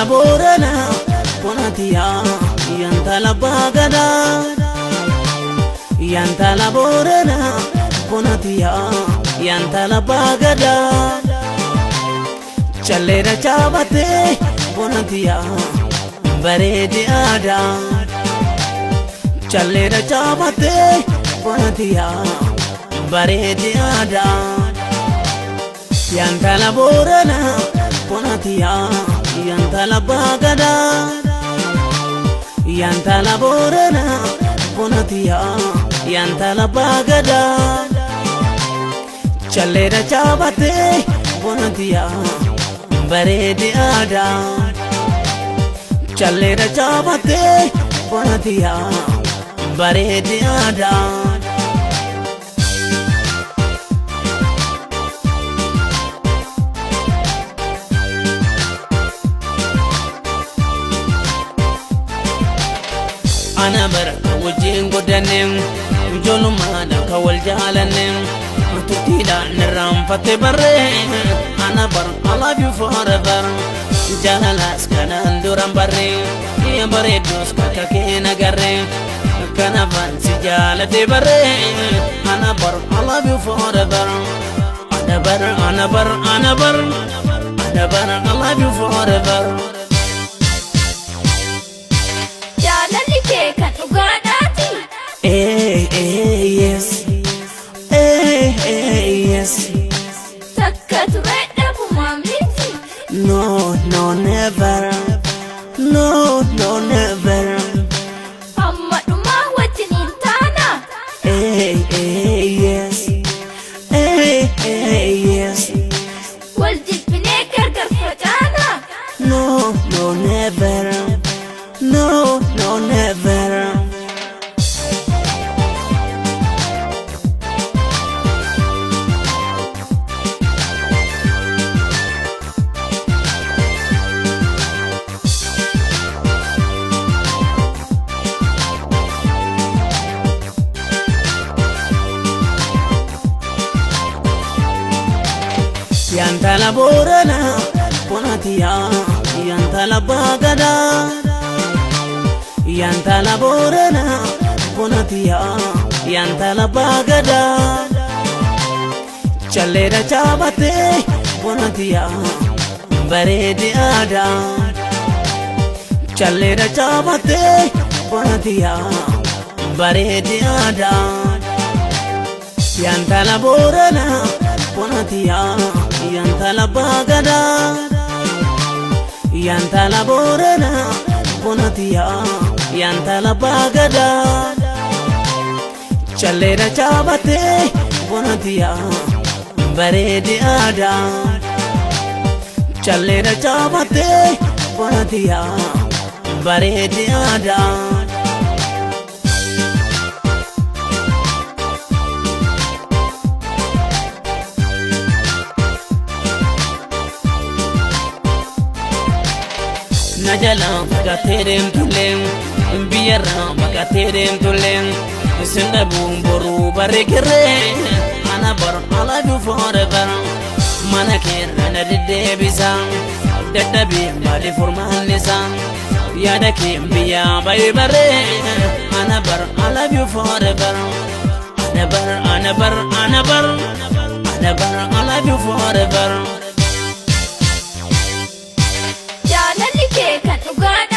Borana Ponatia Yantala Bagada Yantala Borana Ponatia Yantala Bagada Chalera Chabate Ponatia Baredi Ada Chalera Chabate Ponatia Baredi Ada Yantala Borana Ponatia Yantala Bagada Yantala Borana Ponatia Yantala Bagada Chalera Chabate Ponatia Baredi Ada Chalera Chabate Ponatia Baredi Ada Ana bar wajin godanem joluma da kawal jalanem tutila niram fate barre ana bar I love you forever jalas kana duram barre ya bare dos kaka kena garre kana van si jalate barre ana bar I love you forever ana bar ana bar ana bar ana bar I love you forever yes, yes. No, no, never. No, no, never. Yes, yes. No, no, never. No, no, never. Yantala Borana Ponatia Yantala Bagada Yantala Borana Ponatia Yantala Bagada Chalera Chabate Ponatia Baredi Ada Chalera Chabate Ponatia Baredi Ada Yantala Borana Ponatia Yantala Bagada Yantala Borana Ponatia Yantala Bagada Chalera Chabate Ponatia Baredi Ada Chalera Chabate Ponatia Baredi Ada Najala magaterem tulem biyara magaterem tulem senda bumboru barekere ana bar I love you forever manakir ana dide bisam dadabi mali formal nisam yada kim biya bay bare ana bar I love you forever ana bar ana bar ana bar ana bar I love you forever Uganda